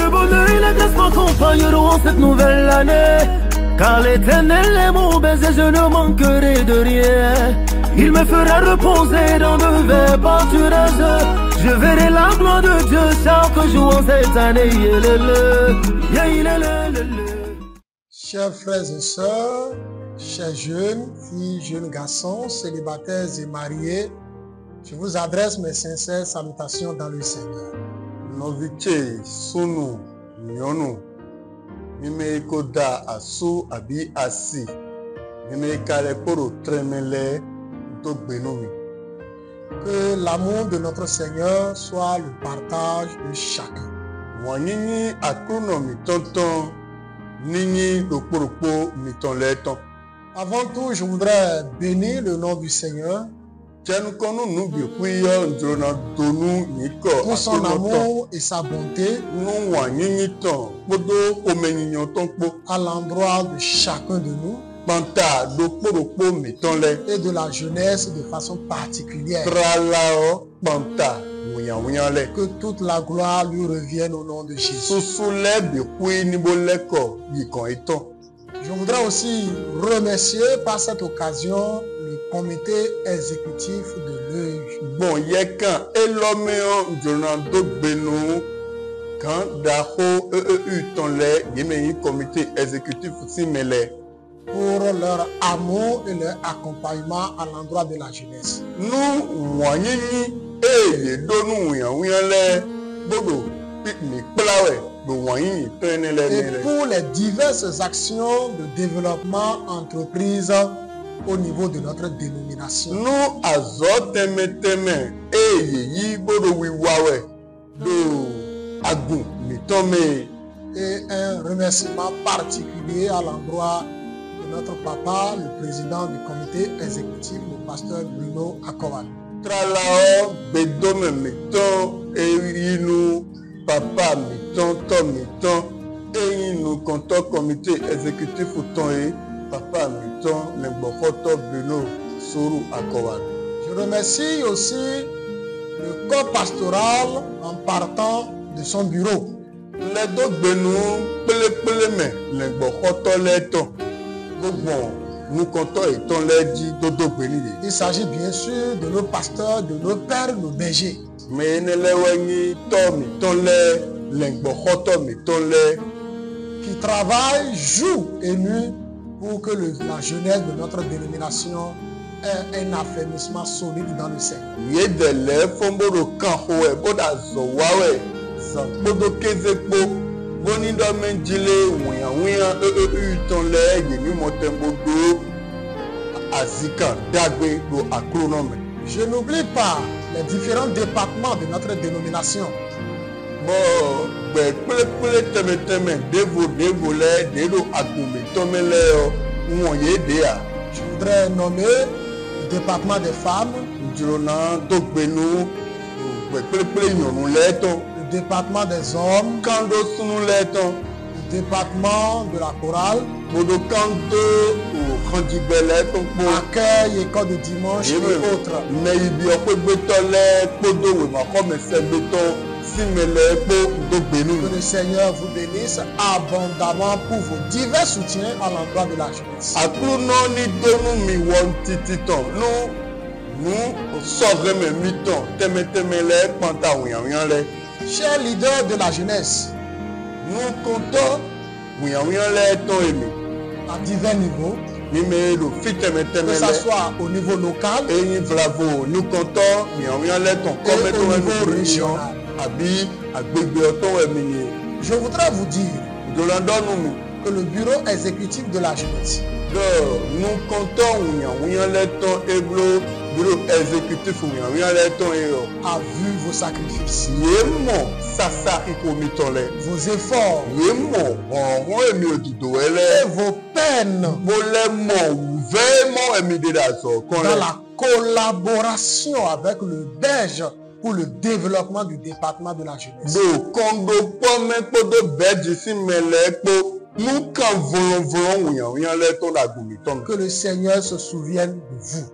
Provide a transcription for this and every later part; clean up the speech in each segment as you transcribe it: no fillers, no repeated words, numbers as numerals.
le bonheur et la grâce m'accompagneront cette nouvelle année. Car l'Éternel est mon baiser, je ne manquerai de rien. Il me fera reposer dans de verts pâturages. Je verrai la gloire de Dieu chaque jour en cette année. Chers frères et sœurs, chers jeunes, filles, jeunes garçons, célibataires et mariés, je vous adresse mes sincères salutations dans le Seigneur. Novice sunu nyɔnu mime koda asu abi asi mime kale kporo tremele dogbenomi. Que l'amour de notre Seigneur soit le partage de chacun. Mwanyi akrono mitonton nini dokporokpo mitonleton. Avant tout, je voudrais bénir le nom du Seigneur pour son amour et sa bonté à l'endroit de chacun de nous et de la jeunesse de façon particulière. Que toute la gloire lui revienne au nom de Jésus. Je voudrais aussi remercier par cette occasion le comité exécutif de l'œil. Bon, yekan elomeo jonando beno kan daho tonle yemeyi comité exécutif simele. Pour leur amour et leur accompagnement à l'endroit de la jeunesse. Nous moyeni ye donu le bodo mi plawe. Et pour les diverses actions de développement entreprises au niveau de notre dénomination. Nous azoteme Et un remerciement particulier à l'endroit de notre papa, le président du comité exécutif, le pasteur Bruno Akoval. Tralao bedome meton eyinu papa miton to miton eyinu konto comité exécutif ton papa miton nembokoto Bruno Sourou Akowal. Je remercie aussi le corps pastoral en partant de son bureau. Les deux benou pele me nembokoto leton bon nous comptons et ton dit dodo beni. Il s'agit bien sûr de nos pasteurs, de nos pères, nos bergers. Mais ne le tomi tonle lengbohoto mi tonle qui travaillent jour et nuit pour que la jeunesse de notre dénomination ait un affermissement solide dans le Seigneur. Yedele fomboro kanhoe boda zowawe zambodo kezekpo boni do menjile wiya tonle yemi motembodo azika dagbe do akronome. Je n'oublie pas les différents départements de notre dénomination. Bon, je voudrais nommer le département des femmes, le département des hommes, le département de la chorale, accueil, école de dimanche et autres. Que le Seigneur vous bénisse abondamment pour vos divers soutiens à l'endroit de la jeunesse. Chers leaders de la jeunesse, nous comptons à divers niveaux, que ce soit au niveau local et au niveau régional. Je voudrais vous dire que le bureau exécutif de la jeunesse nous comptons bureau exécutif a vu vos sacrifices, vos efforts et vos peines dans la collaboration avec le berge pour le développement du département de la jeunesse. Que le Seigneur se souvienne de vous.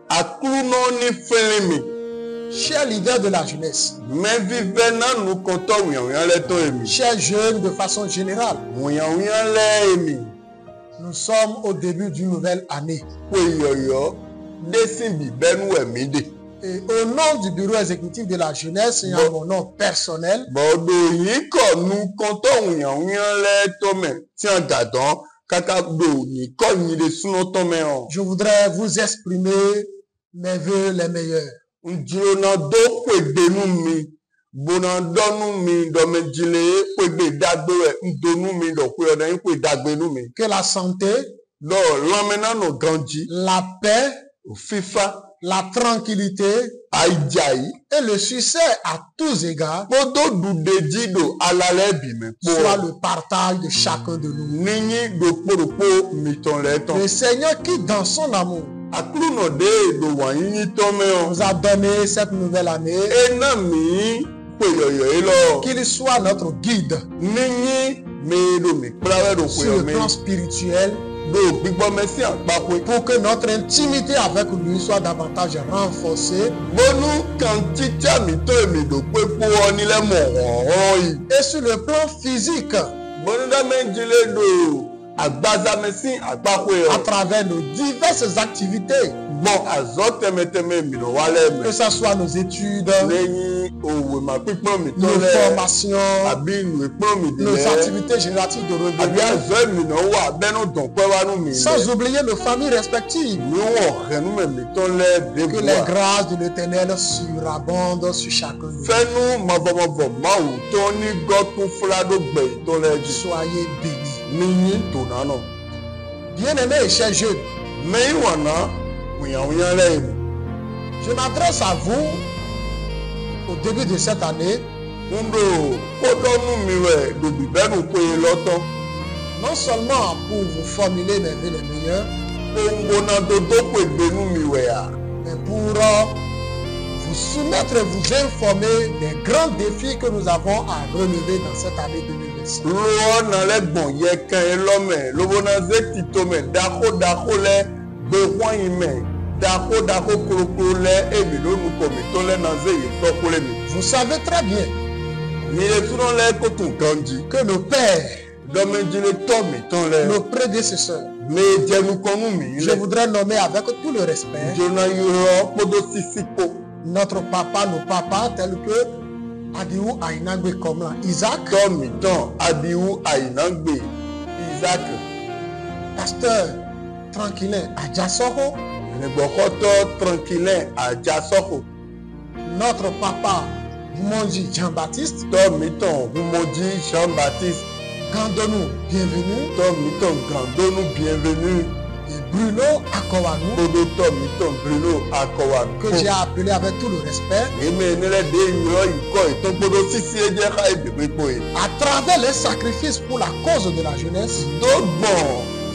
Chers leaders de la jeunesse, Mais vivez nan nous comptons ouyan le ton emi. chers jeunes de façon générale, Ouyan le emi. nous sommes au début d'une nouvelle année. Kwe yoyo. Desin bi benu emi de. Et au nom du bureau exécutif de la jeunesse et en mon nom personnel, Bodo yi ko nous comptons ouyan le ton men. Tiens gadon. Kaka do ni ko ni de suno ton men on. je voudrais vous exprimer mes vœux les meilleurs. Njiro na do kwe denu mi. Bona donu mi do me jile kwe be dagbe ndonu mi do kwe odan kwe dagbe nu mi. Que la santé, Do lamena no ganji. la paix, FIFA. la tranquillité Ajayi. et le succès à tous égards Bodo du dejido alale bi me. soit le partage de chacun de nous. Nini do kporopo miton le ton. Le Seigneur qui, dans son amour, Akulu no de do wanyi ton me on. nous a donné cette nouvelle année, Ena mi kwe yoyo elo. qu'il soit notre guide Nini me do mi prawe do kwe sur le me. plan spirituel Do gbigbo mesi akpakwe. pour que notre intimité avec lui soit davantage renforcée Bonu kan chicha mi to mi do kwe po oni le mo yi. et sur le plan physique Bonu da men jile do agbaza mesi akpakwe à o. travers nos diverses activités, Bon azo teme mi do wale me. que ce soit nos études, Lẹ́yìn òwe mà pípọ́n mi tó nos lẹ́ formations, àbí ìlú ìpọ́n mi nos dìlẹ́ activités génératives de àbí revenus, àzọ́ èmi náà wà bẹ́nu dùn pẹ́ wánú mi sans lẹ́ oublier nos familles respectives. níwọ̀n ẹnu mẹ̀mí tó lẹ́ Que débùwà les grâces de l'Éternel surabondent sur chacun de nous. fẹ́nu mọ̀bọ̀mọ̀bọ̀ máwù tó ní gọ́tún fúládógbè tó lẹ́ jù Soyez bénis. níyìn tòná náà. Bien-aimés et chers jeunes, mẹ́yìn wọ̀nà wùyànwùyàn lẹ́yìn je m'adresse à vous au début de cette année, ń lò kódọ́nù mi rẹ̀ lòbí bẹ́nu pé lọ́tọ́ non seulement pour vous formuler mes vœux les meilleurs, gbóngbóná tó dópè gbénú mi rẹ̀ à. mais pour vous soumettre et vous informer des grands défis que nous avons à relever dans cette année 2026. Lọ́nà lẹ́gbọ̀n yẹ kan ẹ lọ́mẹ̀ lóbóná zéti tó mẹ̀ dákódákó lẹ́ gbẹ̀wọ́n yìí mẹ̀ dákódákó korokoro lẹ́ èmi lónìí kò mi tó lẹ́nà zéyìí tọ́kó lé mi. Vous savez très bien Mi lè túná lẹ́ kótó ganji. que nos pères, Dọ́mẹ́jìlẹ̀ tọ́ mi tán lẹ́. nos prédécesseurs, Mi jẹnu kọ́nú mi je lẹ́. voudrais nommer avec tout le respect Jona yọrọ kpódó sisi kó. notre papa, nos papas tels que Adiou Ainagbe Komla, Isaac, Tọ́ mi tán Abihu Àyìnágbè Isaac. pasteur Tranquillin Adjasoho, Ìrìngbọ̀kọ́tọ̀ Tranquillin Àjàsọ́kò. notre papa Monji Jean-Baptiste, Tọ́ mi tán Humoji Jean-Baptiste. Gandonou, bienvenue, Tọ́ mi tán Gandonu bienvenue. et Bruno Akowanou, Gbogbo tọ́ mi tán Bruno Akọ̀wà. que j'ai appelé avec tout le respect, Èmi nílẹ̀ dé ìyọ́ ìkọ́ ìtàn gbọdọ̀ sísí ẹjẹ́ ká ìbèbè po yìí. à travers les sacrifices pour la cause de la jeunesse, Dọ́gbọ̀n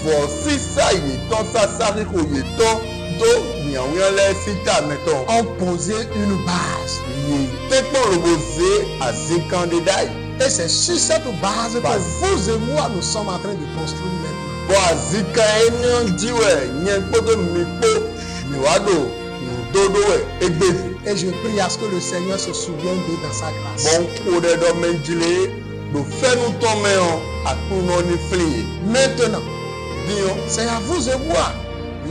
fọ̀ sísá yìí tán sásáré kò yè tán tó yàwùyán lẹ́ síta mẹ́tọ̀. ont posé une base. Yìí tẹ́pọ̀ rògbòzé àti kandidá yìí. Et c'est sur cette base que Base. vous et moi, nous sommes en train de construire maintenant. Bọ́ àzíká ẹni jíwẹ̀ yẹn gbọ́dọ̀ mi pé níwádò nùdódó ẹ̀ égbèsè. Et je prie à ce que le Seigneur se souvienne d'eux dans sa grâce. Bọ́n kó dẹ́dọ́ méjìlé lò fẹ́nu tán mẹ́hàn àtúnná ní fìlì. Maintenant, Díyan c'est à vous et moi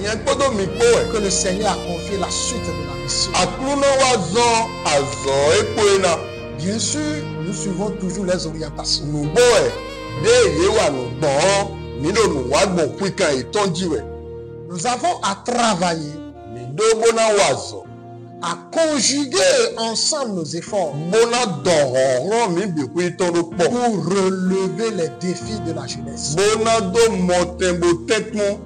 yẹn gbọ́dọ̀ mi pé ẹ̀. que le Seigneur a confié la suite de la mission. Àtúnná wa zan àzọ̀ épo iná. Bien sûr, nous suivons toujours les orientations. Nùgbọ́ ẹ̀ dé èyí wà nùgbọ́n nílò nùwágbọ̀n píkan ìtọ́jú ẹ̀. Nous avons à travailler, Nìdógbóná wà zọ̀. à conjuguer ensemble nos efforts Gbóná dọ̀họ̀ rán mi bìkú ìtọ́rọ pọ̀. pour relever les défis de la jeunesse. Gbóná dó mọ tẹ́gbó tẹ́pọ́n.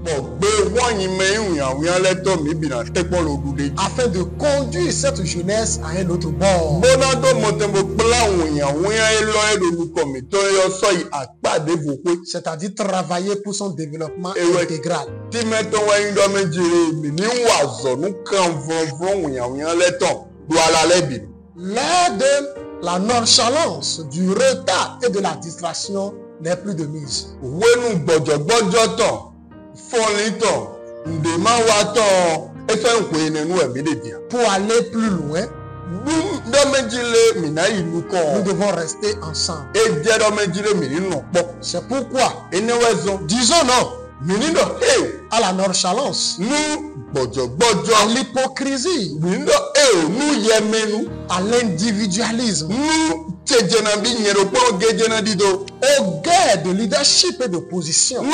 Pọ̀ gbé wọ́nyí mẹ́yìn ìyàwó lẹ́tọ̀ mi bìnà tẹ́pọ́n lòdùdé. Afin de conduire cette jeunesse à un autre bord. Gbóná dó mọ tẹ́gbó pẹ́láwọ̀ ìyàwó yẹn lọ ẹ̀rọ̀lùkọ̀ mi tó yọ sọ yìí àpàdé fòpé. C'est-à-dire travailler pour son développement Et ouais. intégral. Tí mẹ́tọ́ wáyé dọ́ méjìlé mi ní wàzọ̀ ní kàn fúnfún ìyàwó lẹ́tọ̀ do alalẹ́ bì. L'ère de la nonchalance, du retard et de la distraction n'est plus de mise. Wénu gbọ̀jọ̀gbọ́jọ́ tán, fọ́nlí tán, ǹdè máa wá tán, et ça on peut nous aider bien. Pour aller plus loin, nous devons rester ensemble. C'est pourquoi, disons non à la nonchalance, à l'hypocrisie, à l'individualisme, aux guerres de leadership et de position.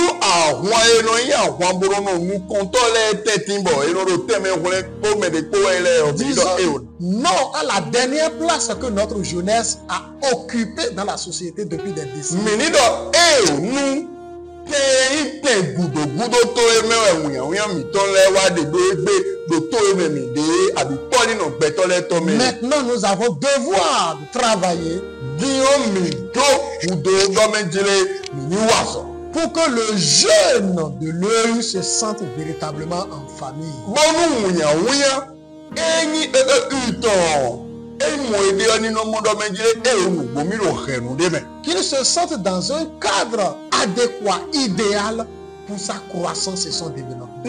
Disons non à la dernière place que notre jeunesse a occupée dans la société depuis des décennies. Maintenant, nous avons devoir de travailler pour que le jeune de l'œil se sente véritablement en famille. Qu'il se sente dans un cadre adéquat, idéal pour sa croissance et son développement.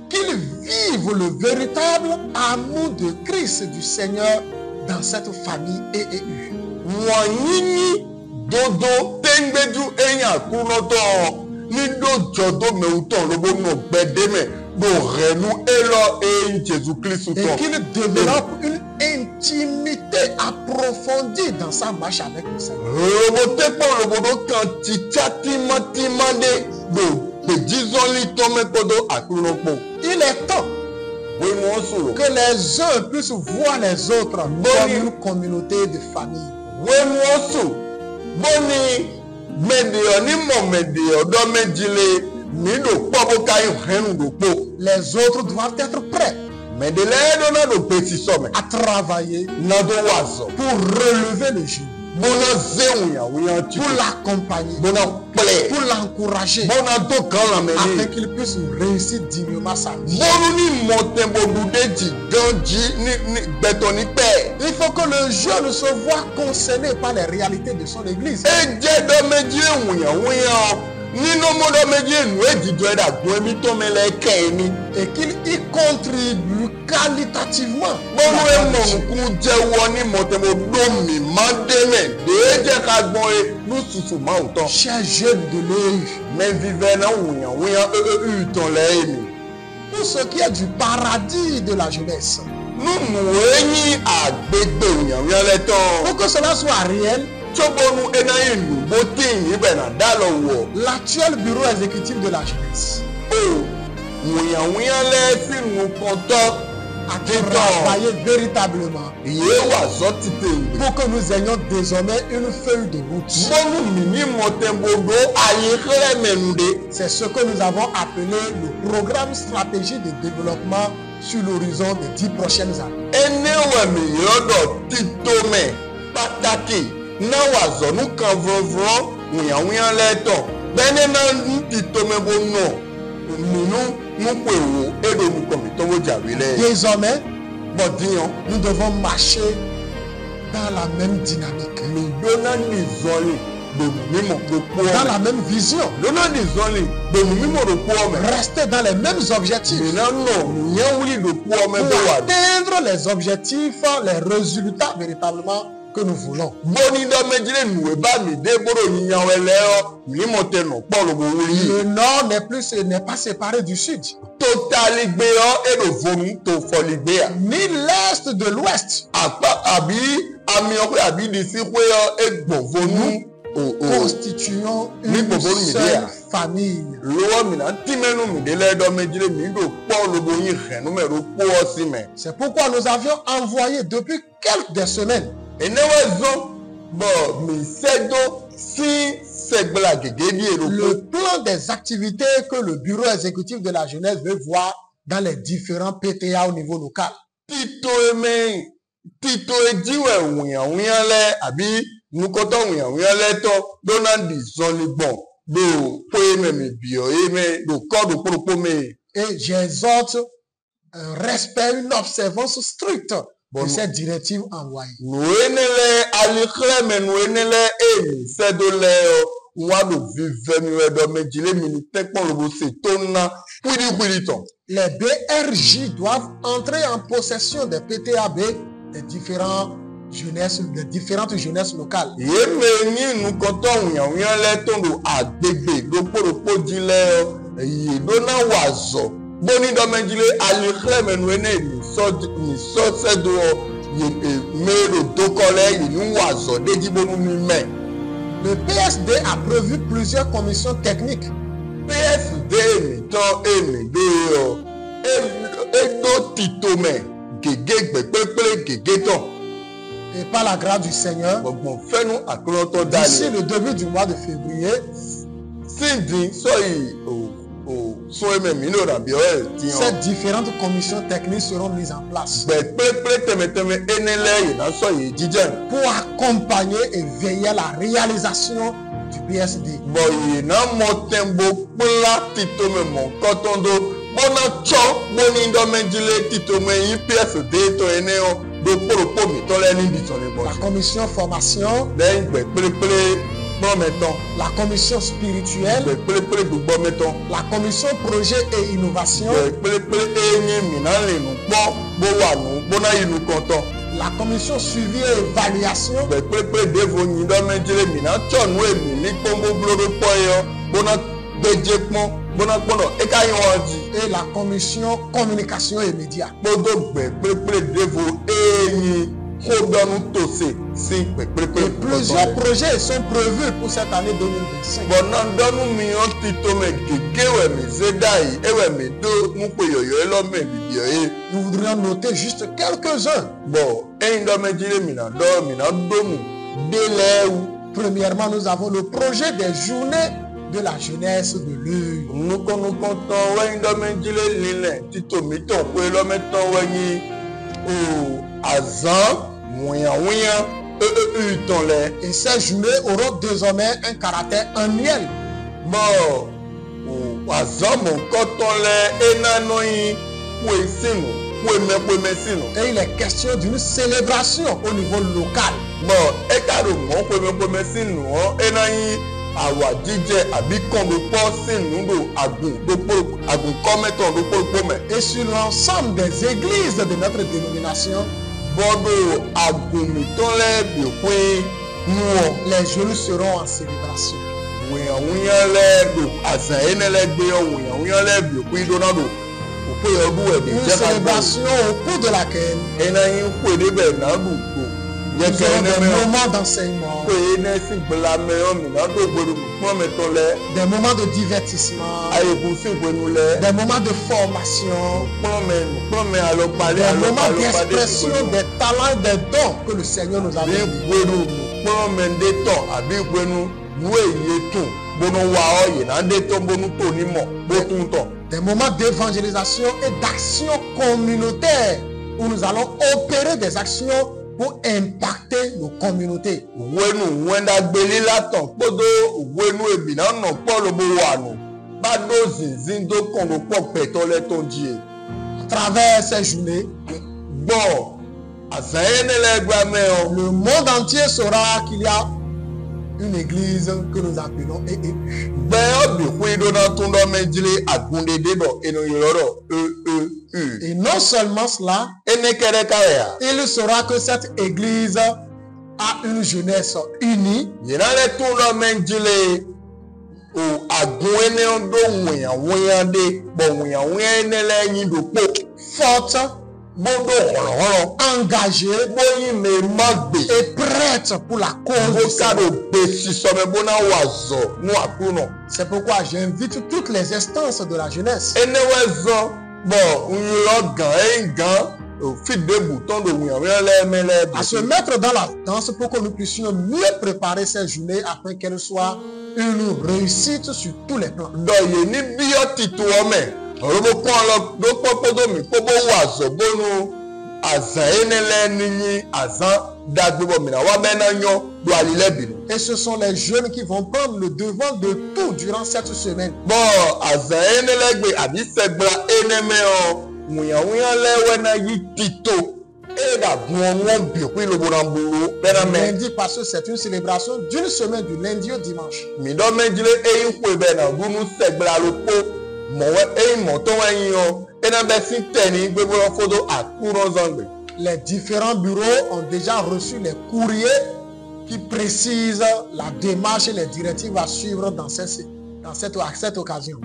Qu'il vive le véritable amour de Christ du Seigneur dans cette famille EEU. Dodo tengbeju enya kunoto ni do jodo meuton lobo no bedeme do renu elo Jésus-Christ. Et qu'il développe une intimité approfondie dans sa marche avec le Seigneur. Il est temps que les uns puissent voir les autres comme une communauté de famille. Les autres doivent être prêts à travailler pour relever le genou, pour l'accompagner, pour l'encourager, afin qu'il puisse réussir dignement sa vie. Il faut que le jeune se voit concerné par les réalités de son église. Et qu'il y contribue qualitativement. Chers jeunes de l'œil, pour ce qui est du paradis de la jeunesse, pour que cela soit réel, l'actuel bureau exécutif de la jeunesse a travaillé véritablement pour que nous ayons désormais une feuille de route. C'est ce que nous avons appelé le programme stratégique de développement sur l'horizon des 10 prochaines années. Désormais, nous devons marcher dans la même dynamique, dans la même vision, rester dans les mêmes objectifs pour atteindre les objectifs, les résultats véritablement que nous voulons. Le nord n'est pas séparé du sud, ni l'est de l'ouest. Nous constituons une seule famille. C'est pourquoi nous avions envoyé depuis quelques semaines le plan des activités que le bureau exécutif de la jeunesse veut voir dans les différents PTA au niveau local. Et j'exhorte un respect, une observance stricte de cette directive envoyée. Nous enele alikleme nous enele emi sedole wado vivemi do medile militaire pour le bosser tonna kwili ton. Les BRJ doivent entrer en possession des PTAB des différentes jeunesses locales. Yemeni nous comptons le tondo agbegbe do poro dile yi dona wazo boni do medile alikleme nous enele ni so sedo le PSD a prévu plusieurs commissions techniques. PSD et par la grâce du Seigneur, d'ici le début du mois de février, ces différentes commissions techniques seront mises en place pour accompagner et veiller à la réalisation du PSD. La commission formation, la commission spirituelle, la commission projet et innovation, la commission suivi et évaluation, et la commission communication et médias. Et plusieurs projets sont prévus pour cette année 2025. Nous voudrions noter juste quelques-uns. Premièrement, nous avons le projet des journées de la jeunesse de l'œil. Et ces journées auront désormais un caractère annuel. Et il est question d'une célébration au niveau local. Et sur l'ensemble des églises de notre dénomination, les jeunes seront en célébration. Une célébration au cours de laquelle nous aurons des moments d'enseignement, des moments de divertissement, des moments de formation, des moments d'expression des talents et des dons que le Seigneur nous a donnés. Des moments d'évangélisation et d'action communautaire où nous allons opérer des actions pour impacter nos communautés. À travers ces journées, le monde entier saura qu'il y a une église que nous appelons EEU. Et non seulement cela, il saura que cette église a une jeunesse unie, forte, engagée et prête pour la cause. C'est pourquoi j'invite toutes les instances de la jeunesse à se mettre dans la danse pour que nous puissions mieux préparer ces journées afin qu'elles soient une réussite sur tous les plans. Et ce sont les jeunes qui vont prendre le devant de tout durant cette semaine. Lundi parce que c'est une célébration d'une semaine du lundi au dimanche. Les différents bureaux ont déjà reçu les courriers qui précisent la démarche et les directives à suivre dans cette occasion.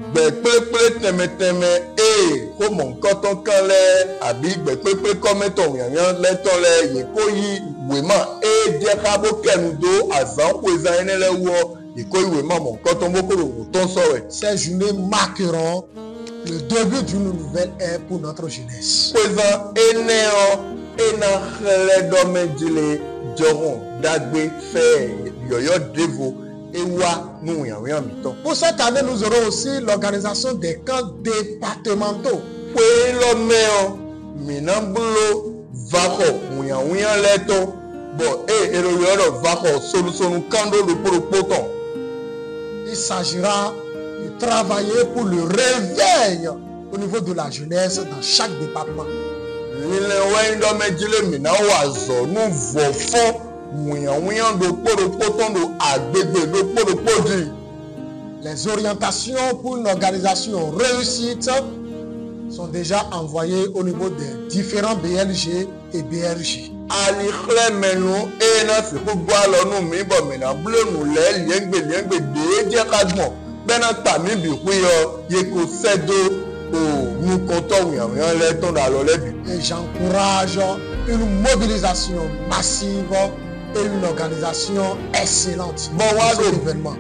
Ces journées marqueront le début d'une nouvelle ère pour notre jeunesse. Pour cette année, nous aurons aussi l'organisation des camps départementaux. Il s'agira de travailler pour le réveil au niveau de la jeunesse dans chaque département. Les orientations pour une organisation réussite sont déjà envoyées au niveau des différents BLG et BRG. Et j'encourage une mobilisation massive et une organisation excellente pour cet événement.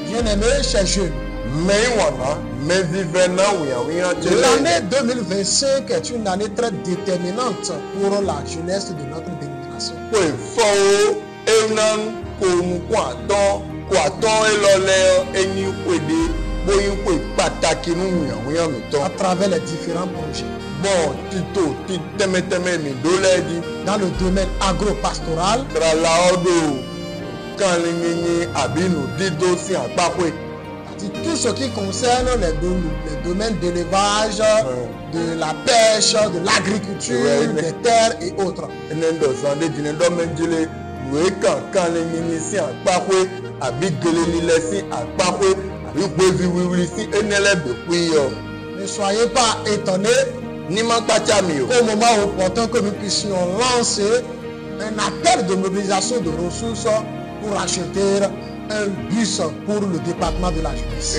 Bien-aimés, chers jeunes, l'année 2025 est une année très déterminante pour la jeunesse de notre dénomination. À travers les différents projets. Dans le domaine agro-pastoral, tout ce qui concerne les domaines d'élevage, de la pêche, de l'agriculture, des terres et autres. Ne soyez pas étonnés au moment opportun que nous puissions lancer un appel de mobilisation de ressources pour acheter un bus pour le département de la jeunesse.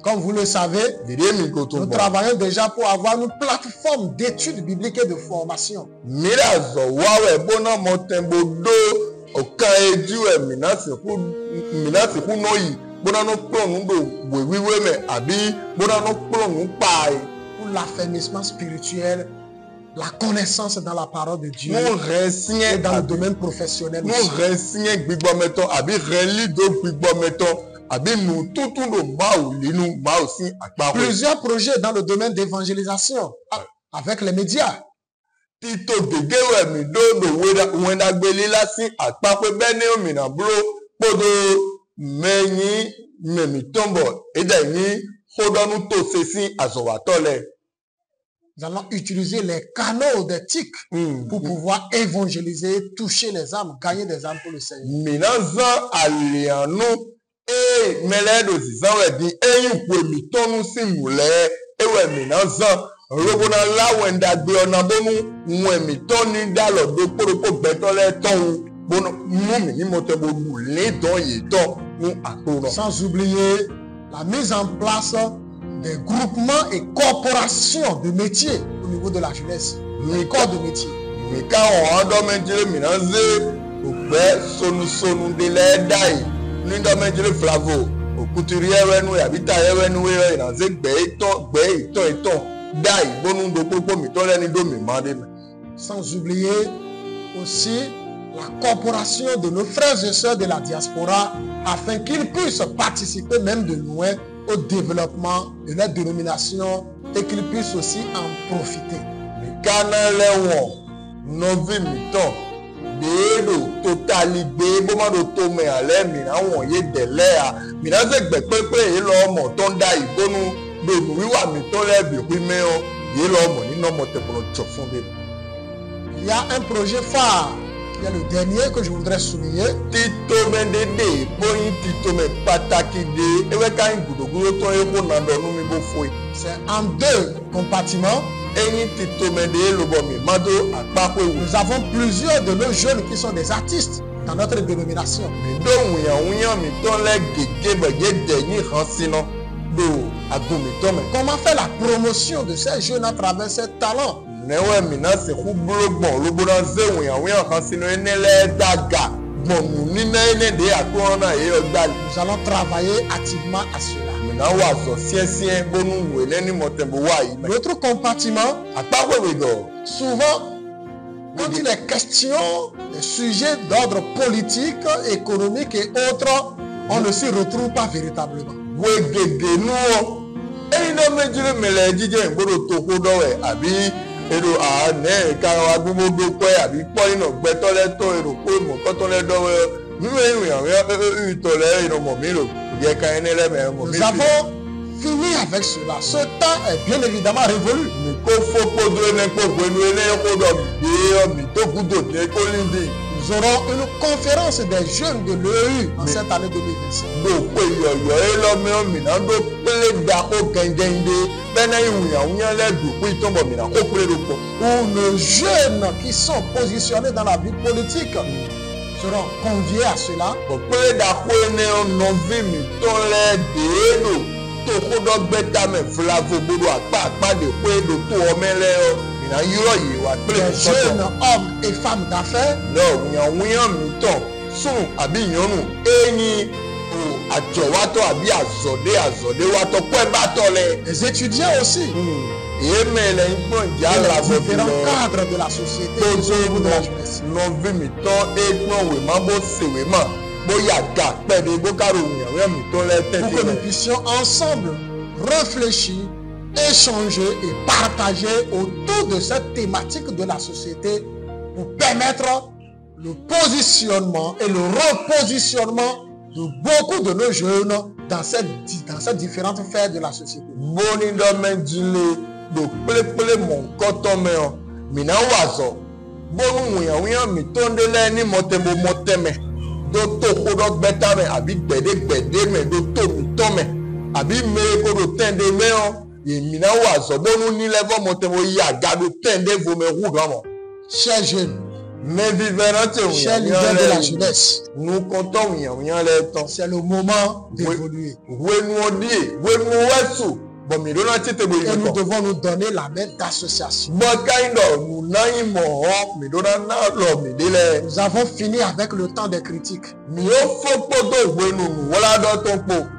Comme vous le savez, nous travaillons déjà pour avoir une plateforme d'études bibliques et de formation. Pour l'affermissement spirituel, la connaissance dans la parole de Dieu et dans le domaine professionnel aussi. Plusieurs projets dans le domaine d'évangélisation avec les médias. Nous allons utiliser les canaux d'éthique pour pouvoir évangéliser, toucher les âmes, gagner des âmes pour le Seigneur. Sans oublier la mise en place des groupements et corporations de métiers au niveau de la jeunesse, les corps de métier. dai bonu do popo mi to le ni do mi mande me. Sans oublier aussi la corporation de nos frères et sœurs de la diaspora afin qu'ils puissent participer même de loin au développement de leur dénomination et qu'ils puissent aussi en profiter. Mi kana le won novi mi to de do totali gbe bo ma do to me ale mi na won ye dele a mi na se gbe pepe e lo mo to nda ibonu do mi wa mi to le bi pi me o ye lo mo ni no mo te pro chofunde. Il y a un projet phare, il y a le dernier que je voudrais souligner. Tito mendede, boyin tito me pataki de, ewe ka ngudogudo to e ko na do nu mi bo foi. C'est en deux compartiments. Eyin tito mendede lo bo mi mado apako ewu. Nous avons plusieurs de nos jeunes qui sont des artistes dans notre dénomination. Mi do wuyan mi to le gege be ye de ni hansino do agun mi to me. Comment faire la promotion de ces jeunes à travers ces talents? Newe mina se ku blogbon lo bona ze wuyan hansino enele daga. Bon ni na ene de akona e ogbali. Nous allons travailler activement à cela. L'autre compartiment, souvent, quand il est question des sujets d'ordre politique, économique et autres, on ne s'y retrouve pas véritablement. Nous avons fini avec cela. Ce temps est bien évidemment révolu. Nous aurons une conférence des jeunes de l'EU en cette année 2025. Où nos jeunes qui sont positionnés dans la vie politique seront conviés à cela. Les jeunes hommes et femmes d'affaires les étudiants aussi. Et les différents cadres de la société et de la jeunesse. Pour que nous puissions ensemble réfléchir, échanger et partager autour de cette thématique de la société pour permettre le positionnement et le repositionnement de beaucoup de nos jeunes dans cette différentes sphères de la société. Chers jeunes, chers leaders de la jeunesse, c'est le moment d'évoluer. Et nous devons nous donner la main d'association. Nous avons fini avec le temps des critiques.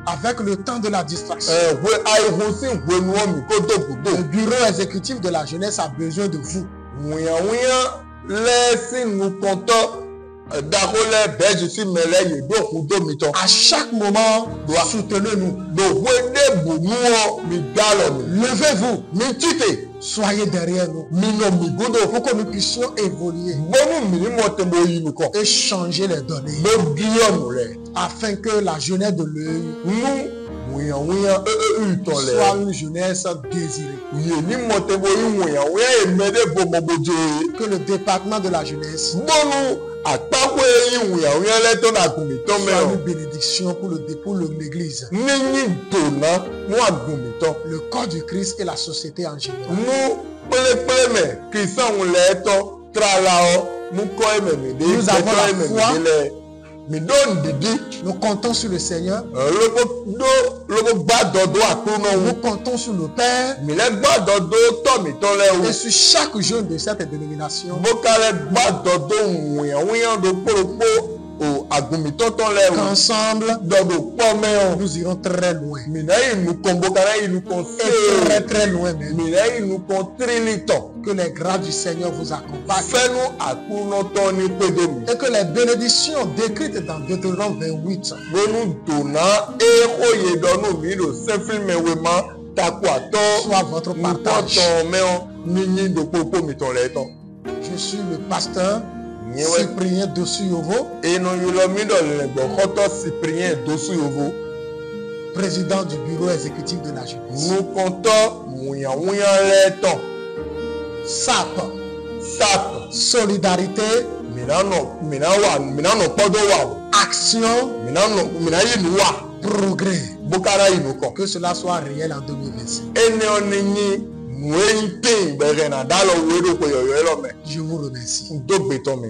Avec le temps de la distraction. Le bureau exécutif de la jeunesse a besoin de vous. À chaque moment, soutenez-nous. Levez-vous. Soyez derrière nous. Pour que nous puissions évoluer et changer les données. Afin que la jeunesse de l'œil soit une jeunesse désirée. Que le département de la jeunesse soit une bénédiction pour l'église, le corps du Christ et la société en général. Nous avons la foi. Nous comptons sur le Seigneur. Nous comptons sur le Père. Et sur chaque jeune de cette dénomination. o agumi tonton le qu'ensemble, dodo pome o nous irons très loin. mina yi nu konbokana yi nu kon Et très très loin même. mina yi nu kon trilito Que les grâces du Seigneur vous accompagnent. fenu akunoto ni pedomi Et que les bénédictions décrites dans Deutéronome 28 bonu dona e oye donu mi do sefilme wema takwato soient votre partage. nukoto meo ninyi do popo mi ton le ton Je suis le pasteur Nyewe. Cyprien Dossu-Yovo, eno yulo mi do le gbokoto Cyprien Dosu Yovo président du bureau exécutif de la jeunesse. nu konto muya le ton SAP, sap solidarité, minano podo wa action, mina yi nu wa progrès. bokara yi nu kon Que cela soit réel en 2026. ene onenyi nuentin berena dalo wedo ko yoyo elome Je vous remercie. do beton mi